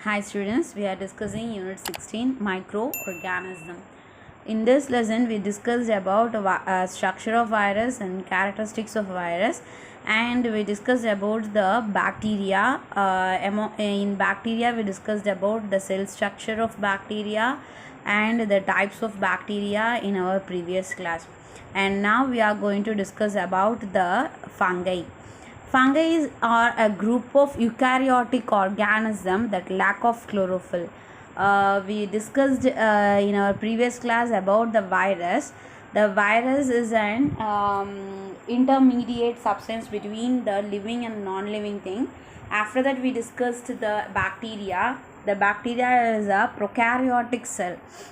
Hi students, we are discussing unit 16 microorganism. In this lesson we discussed about structure of virus and characteristics of virus, and we discussed about the bacteria. In bacteria we discussed about the cell structure of bacteria and the types of bacteria in our previous class. And now we are going to discuss about the fungi. Fungi are a group of eukaryotic organisms that lack of chlorophyll. We discussed in our previous class about the virus. The virus is an intermediate substance between the living and non-living thing. After that, we discussed the bacteria. The bacteria is a prokaryotic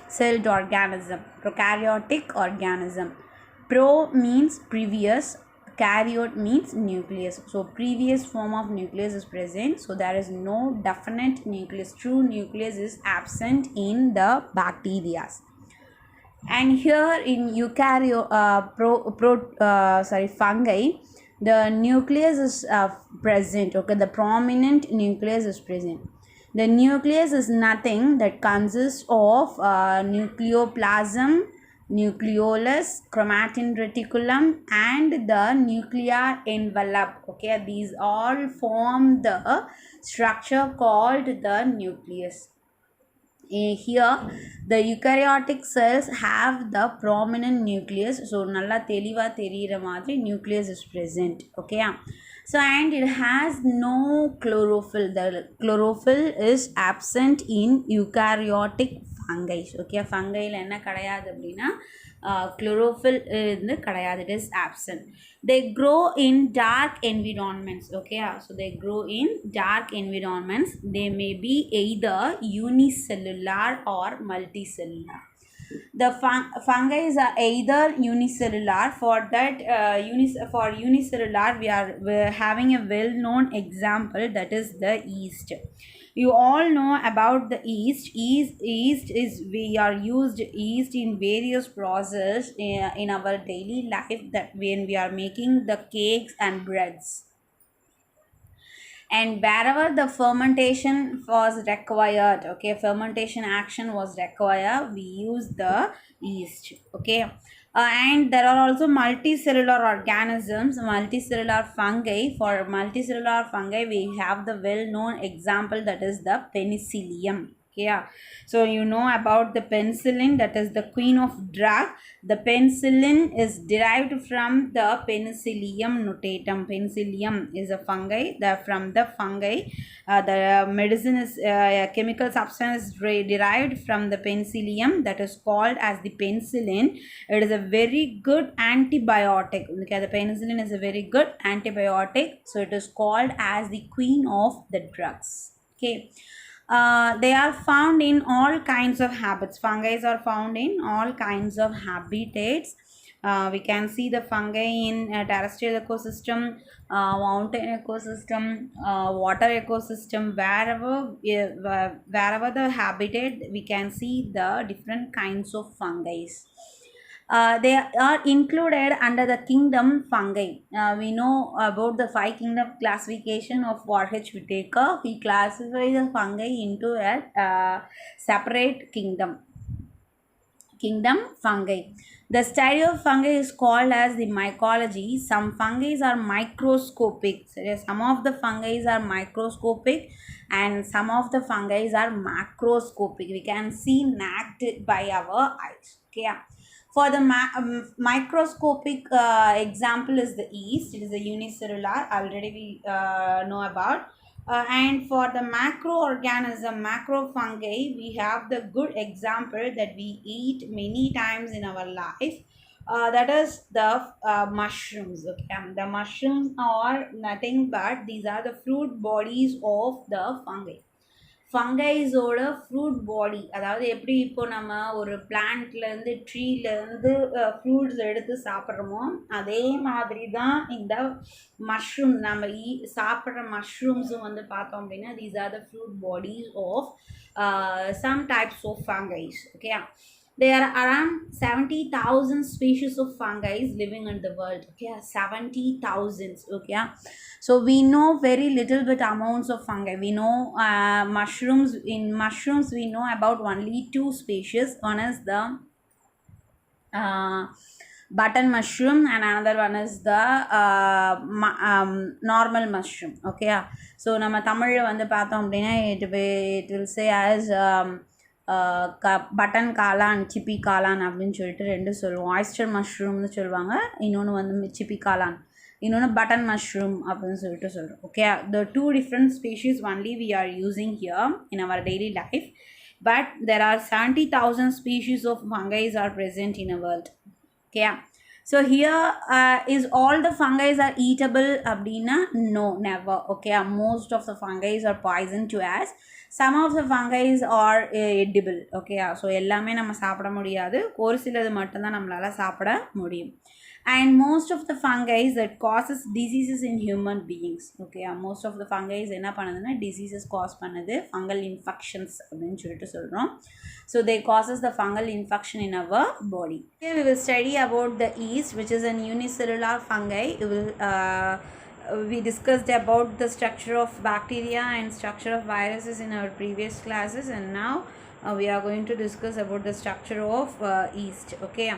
celled organism. Prokaryotic organism. Pro means previous, karyote means nucleus. So previous form of nucleus is present, so there is no definite nucleus. True nucleus is absent in the bacteria. And here in fungi, the nucleus is present. Okay, the prominent nucleus is present. The nucleus is nothing that consists of nucleoplasm, nucleolus, chromatin reticulum, and the nuclear envelope. Okay, these all form the structure called the nucleus. Here the eukaryotic cells have the prominent nucleus, so nalla theliva theriyra madri nucleus is present. Okay, so and it has no chlorophyll. The chlorophyll is absent in eukaryotic fungi. Okay, fungi la enna kadayadhu appadina chlorophyll is kadayadhu, it is absent. They grow in dark environments. Okay, so they grow in dark environments. They may be either unicellular or multicellular. The fungi are either unicellular. For that for unicellular we're having a well-known example, that is the yeast. You all know about the yeast is we are used yeast in various process in our daily life, that when we are making the cakes and breads, and wherever the fermentation was required, okay, fermentation action was required, we use the yeast. Okay, and there are also multicellular organisms, multicellular fungi. For multicellular fungi we have the well known example, that is the penicillium. Yeah, so you know about the penicillin, that is the queen of drug. The penicillin is derived from the Penicillium notatum. Penicillium is a fungi. From the fungi, the medicine is a chemical substance derived from the penicillium, that is called as the penicillin. It is a very good antibiotic. Okay, the penicillin is a very good antibiotic, so it is called as the queen of the drugs. Okay. They are found in all kinds of habits. Fungi are found in all kinds of habitats. We can see the fungi in terrestrial ecosystem, mountain ecosystem, water ecosystem. Wherever the habitat, we can see the different kinds of fungi. They are included under the kingdom fungi. We know about the 5 kingdom classification of Warhich Whittaker. He classifies the fungi into a separate kingdom fungi. The study of fungi is called as the mycology. Some fungi are microscopic. So some of the fungi are microscopic and some of the fungi are macroscopic. We can see naked by our eyes. Okay. For the microscopic example is the yeast. It is a unicellular. Already we know about. And for the macroorganism, macrofungi, we have the good example that we eat many times in our life. That is the mushrooms. Okay, the mushrooms are nothing but these are the fruit bodies of the fungi. ஃபங்கைஸோட fruit body, அதாவது எப்படி இப்போ நம்ம ஒரு பிளான்ட்லேருந்து ட்ரீலேருந்து fruits எடுத்து சாப்பிட்றோமோ அதே மாதிரி தான் இந்த மஷ்ரூம். நம்ம சாப்பிட்ற மஷ்ரூம்ஸும் வந்து பார்த்தோம் அப்படின்னா these are the fruit bodies of some types of fungi. Okay, There are around 70,000 species of fungi living in the world. Okay, 70,000. Okay, so we know very little bit amounts of fungi. We know mushrooms. In mushrooms, we know about only two species. One is the uh, button mushroom and another one is the normal mushroom. Okay, so நம்ம தமிழ்ல வந்து பார்த்தோம் அப்படின்னா it will say as button காளான் சிப்பி காளான் அப்படின்னு சொல்லிட்டு ரெண்டு சொல்லுவோம். ஆயிஸ்டர் மஷ்ரூம்னு சொல்லுவாங்க, இன்னொன்று வந்து சிப்பி காளான், இன்னொன்று பட்டன் மஷ்ரூம் அப்படின்னு சொல்லிட்டு சொல்கிறோம். Okay, the two different species only we are using here in our daily life, but there are 70,000 species of fungi are present in the world. Okay, so here is all the fungi are eatable abdina? No, never. Okay, most of the fungi are poison to us. Some of the fungi are edible. Okay, so எல்லாமே நம்ம சாப்பிட முடியாது, ஒரு சிலது மட்டும் தான் நம்மளால சாப்பிட முடியும். And most of the fungi that causes diseases in human beings. Okay, most of the fungi என்ன பண்ணுதுன்னா diseases cause பண்ணுது, fungal infections அப்படின்னு சொல்லிட்டு சொல்கிறோம். So they causes the fungal infection in our body. Here we will study about the yeast, which is an unicellular fungi. We discussed about the structure of bacteria and structure of viruses in our previous classes, and now we are going to discuss about the structure of yeast. Okay,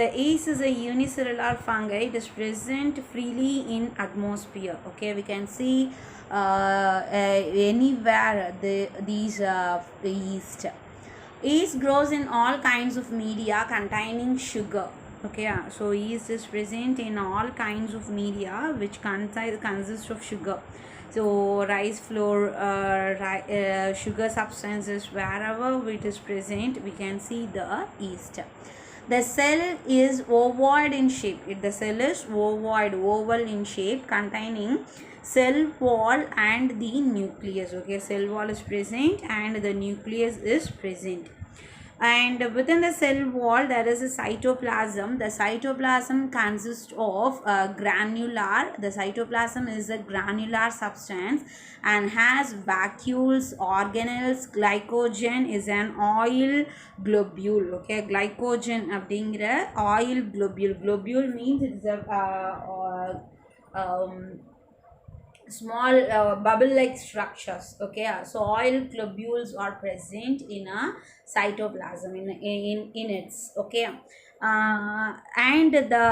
the yeast is a unicellular fungi. It is present freely in atmosphere. Okay, we can see anywhere these yeast. Yeast grows in all kinds of media containing sugar. Okay, so yeast is present in all kinds of media which consists of sugar. So rice flour, sugar substances, wherever it is present, we can see the yeast. The cell is ovoid in shape. The cell is ovoid, oval in shape, containing cell wall and the nucleus. Okay, cell wall is present and the nucleus is present. And within the cell wall there is a cytoplasm. The cytoplasm consists of granular. The cytoplasm is a granular substance and has vacuoles, organelles. Glycogen is an oil globule. Okay, glycogen அப்படிங்கிற oil globule. Globule means it is a small bubble like structures. Okay, so oil globules are present in a cytoplasm in its. Okay, and the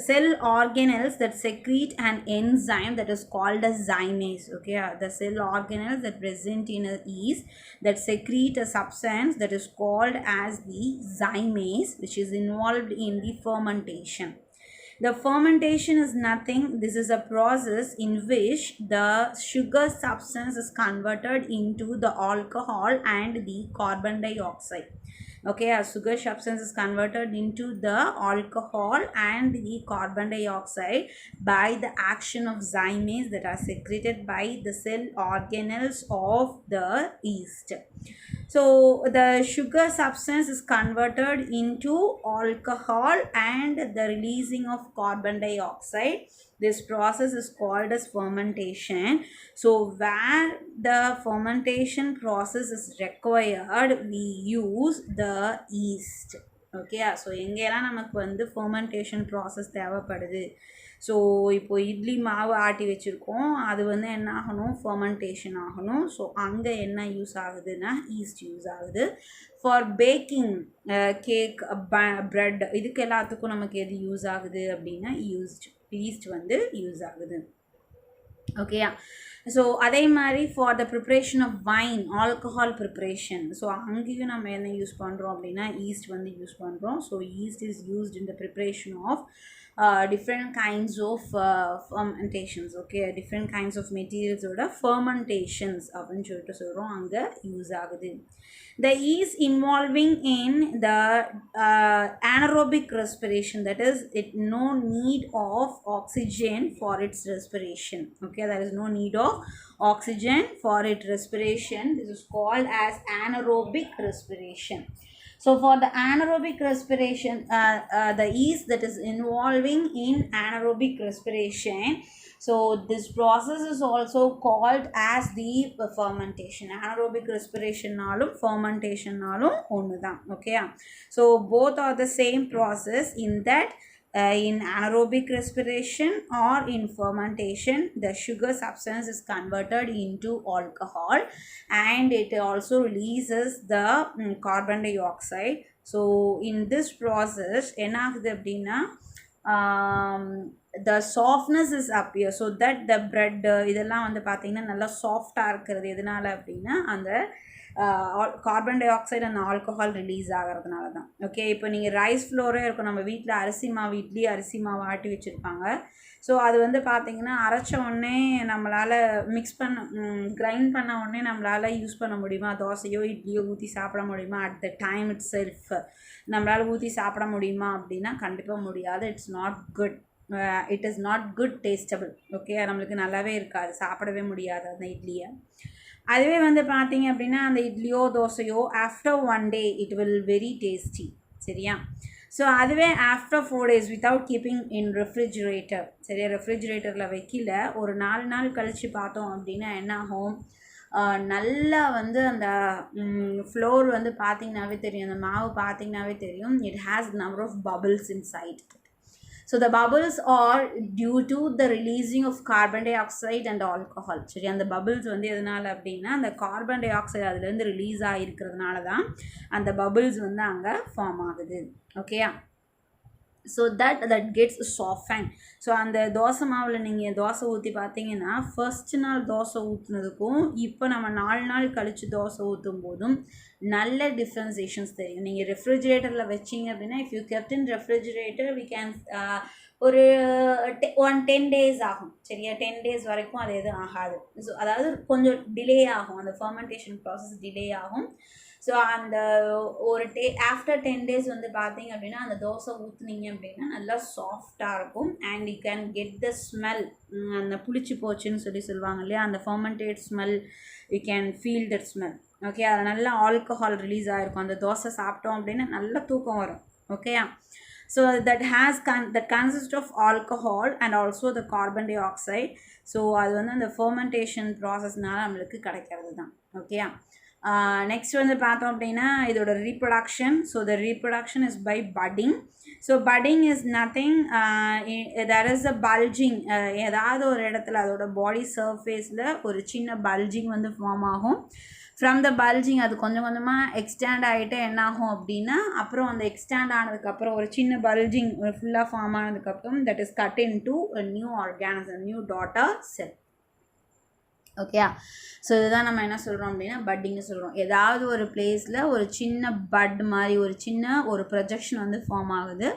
cell organelles that secrete an enzyme that is called as zymase. Okay, the cell organelles that present in a yeast that secrete a substance that is called as the zymase, which is involved in the fermentation. The fermentation is nothing. This is a process in which the sugar substance is converted into the alcohol and the carbon dioxide. Okay, a sugar substance is converted into the alcohol and the carbon dioxide by the action of zymase that are secreted by the cell organelles of the yeast. So the sugar substance is converted into alcohol and the releasing of carbon dioxide. This process is called as fermentation. So where the fermentation process is required, we use the yeast. Okay, so எங்கெல்லாம் நமக்கு வந்து fermentation process தேவைப்படுது. So இப்போ இட்லி மாவு ஆட்டி வச்சுருக்கோம், அது வந்து என்ன ஆகணும், ஃபர்மெண்டேஷன் ஆகணும். ஸோ அங்கே என்ன யூஸ் ஆகுதுன்னா ஈஸ்ட் யூஸ் ஆகுது. ஃபார் பேக்கிங் கேக், ப்ரெட், இதுக்கு எல்லாத்துக்கும் நமக்கு எது யூஸ் ஆகுது அப்படின்னா ஈஸ்ட் வந்து யூஸ் ஆகுது. ஓகேயா, ஸோ அதே மாதிரி for the preparation of wine, alcohol preparation, so அங்கேயும் நம்ம என்ன யூஸ் பண்ணுறோம் அப்படின்னா ஈஸ்ட் வந்து யூஸ் பண்ணுறோம். So yeast is used in the preparation of different kinds of fermentations. Okay, different kinds of materials oda fermentations அப்படின்னு சொல்லிட்டு சொல்கிறோம், அங்கே யூஸ் ஆகுது. The yeast involving in the anaerobic respiration, that is it no need of oxygen for its respiration. Okay, there is no need of oxygen for its respiration. This is called as anaerobic respiration. So for the anaerobic respiration, the yeast that is involving in anaerobic respiration, so this process is also called as the fermentation. Anaerobic respiration nalum fermentation nalum onnu dhaan. Okay, so both are the same process in that in anaerobic respiration or in fermentation, the sugar substance is converted into alcohol and it also releases the carbon dioxide. So in this process என்ன ஆகுது அப்படின்னா the softness is up here, so that the bread இதெல்லாம் வந்து பார்த்தீங்கன்னா நல்லா சாஃப்டாக இருக்கிறது எதனால அப்படின்னா அந்த carbon di oxide and alcohol release ஆகிறதுனால தான். ஓகே, இப்போ நீங்கள் ரைஸ் ஃப்ளோரே இருக்கும், நம்ம வீட்டில் அரிசி மாவு இட்லி அரிசி மாவு ஆட்டி வச்சுருப்பாங்க. ஸோ அது வந்து பார்த்திங்கன்னா அரைச்ச உடனே நம்மளால் மிக்ஸ் பண்ண கிரைண்ட் பண்ண உடனே நம்மளால் யூஸ் பண்ண முடியுமா? தோசையோ இட்லியோ ஊற்றி சாப்பிட முடியுமா? At the time itself நம்மளால் ஊற்றி சாப்பிட முடியுமா அப்படின்னா கண்டிப்பாக முடியாது. It's not good, it is not good tastable. Okay, நம்மளுக்கு நல்லாவே இருக்காது, சாப்பிடவே முடியாது அந்த இட்லியை. அதுவே வந்து பார்த்தீங்க அப்படின்னா அந்த இட்லியோ தோசையோ after 1 day it will very tasty. சரியா? ஸோ அதுவே after 4 days without keeping in refrigerator, சரியா, ரெஃப்ரிஜிரேட்டரில் வைக்கல ஒரு 4 நாள் கழித்து பார்த்தோம் அப்படின்னா என்ன ஆகும், நல்லா வந்து அந்த ஃப்ளோர் வந்து பார்த்திங்கனாவே தெரியும், அந்த மாவு பார்த்திங்கனாவே தெரியும், it has number of bubbles inside. So the bubbles are due to the releasing of carbon dioxide and alcohol. சரி, அந்த bubbles வந்து எதனால அப்படின்னா அந்த கார்பன் டை ஆக்சைடு அதுலேருந்து ரிலீஸ் ஆகிருக்கிறதுனால தான் அந்த bubbles வந்து அங்கே ஃபார்ம் ஆகுது. ஓகேயா? So that gets soften. So அந்த தோசை மாவில் நீங்கள் தோசை ஊற்றி பார்த்தீங்கன்னா ஃபர்ஸ்ட் நாள் தோசை ஊற்றுனதுக்கும் இப்போ நம்ம 4 நாள் கழித்து தோசை ஊற்றும் போதும் நல்ல டிஃப்ரென்சேஷன்ஸ் தெரியும். நீங்கள் ரெஃப்ரிஜிரேட்டரில் வச்சிங்க அப்படின்னா if you kept in refrigerator we can ஒரு 10 days ஆகும். சரியா? 10 days வரைக்கும் அது எதுவும் ஆகாது. ஸோ அதாவது கொஞ்சம் டிலே ஆகும், அந்த ஃபர்மெண்டேஷன் ப்ராசஸ் டிலே ஆகும். ஸோ அந்த ஒரு ஆஃப்டர் 10 days வந்து பார்த்தீங்க அப்படின்னா அந்த தோசை ஊற்றுனீங்க அப்படின்னா நல்லா சாஃப்டாக இருக்கும் and you can get the smell. அந்த புளிச்சு போச்சுன்னு சொல்லுவாங்க இல்லையா, அந்த fermented smell, you can feel that smell. Okay, அது நல்லா ஆல்கஹால் ரிலீஸ் ஆகிருக்கும். அந்த தோசை சாப்பிட்டோம் அப்படின்னா நல்லா தூக்கம் வரும். ஓகேயா? So that consists of alcohol and also the carbon dioxide. So அது வந்து அந்த ஃபர்மெண்டேஷன் ப்ராசஸ்னால நம்மளுக்கு கிடைக்கிறது தான். ஓகேயா? நெக்ஸ்ட் வந்து பார்த்தோம் அப்படின்னா இதோட reproduction. So the reproduction is by budding. So budding is nothing, there is a bulging. ஏதாவது ஒரு இடத்துல அதோட பாடி சர்ஃபேஸில் ஒரு சின்ன பல்ஜிங் வந்து ஃபார்ம் ஆகும். ஃப்ரம் த பல்ஜிங் அது கொஞ்சம் கொஞ்சமாக எக்ஸ்டேண்ட் ஆகிட்டு என்ன ஆகும் அப்படின்னா அப்புறம் அந்த எக்ஸ்டேண்ட் ஆனதுக்கப்புறம் ஒரு சின்ன பல்ஜிங் ஃபுல்லாக ஃபார்ம் ஆனதுக்கப்புறம் that is cut in to new organism, new daughter செல். ஓகேயா? ஸோ இதுதான் நம்ம என்ன சொல்கிறோம் அப்படின்னா பட்டிங்னு சொல்கிறோம். ஏதாவது ஒரு பிளேஸில் ஒரு சின்ன பட் மாதிரி ஒரு ப்ரொஜெக்ஷன் வந்து ஃபார்ம் ஆகுது.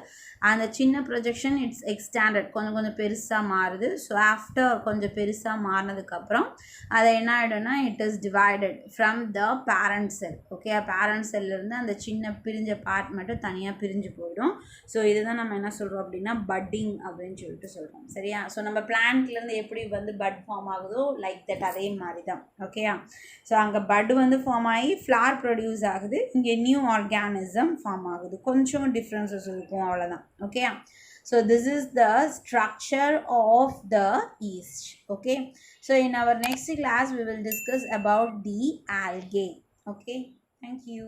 அந்த சின்ன ப்ரொஜெக்ஷன் இட்ஸ் எக்ஸ்டாண்டட், கொஞ்சம் பெருசாக மாறுது. ஸோ ஆஃப்டர் கொஞ்சம் பெருசாக மாறினதுக்கப்புறம் அதை என்ன ஆகிடும்னா it is divided from the parent cell. Okay, parent செல்லேருந்து அந்த சின்ன பிரிஞ்ச பார்ட் மட்டும் தனியாக பிரிஞ்சு போயிடும். ஸோ இதுதான் நம்ம என்ன சொல்கிறோம் அப்படின்னா பட்டிங் அப்படின்னு சொல்லிட்டு சொல்கிறோம். சரியா? ஸோ நம்ம பிளான்ட்லேருந்து எப்படி வந்து பட் ஃபார்ம் ஆகுதோ லைக் தட் அதே மாதிரி தான். ஓகேயா? ஸோ அங்கே பட் வந்து ஃபார்ம் ஆகி ஃப்ளார் ப்ரொடியூஸ் ஆகுது, இங்கே நியூ ஆர்கானிசம் ஃபார்ம் ஆகுது. கொஞ்சம் டிஃப்ரென்சஸ் இருக்கும், அவ்வளோதான். Okay, so this is the structure of the yeast. Okay, so in our next class we will discuss about the algae. Okay, thank you.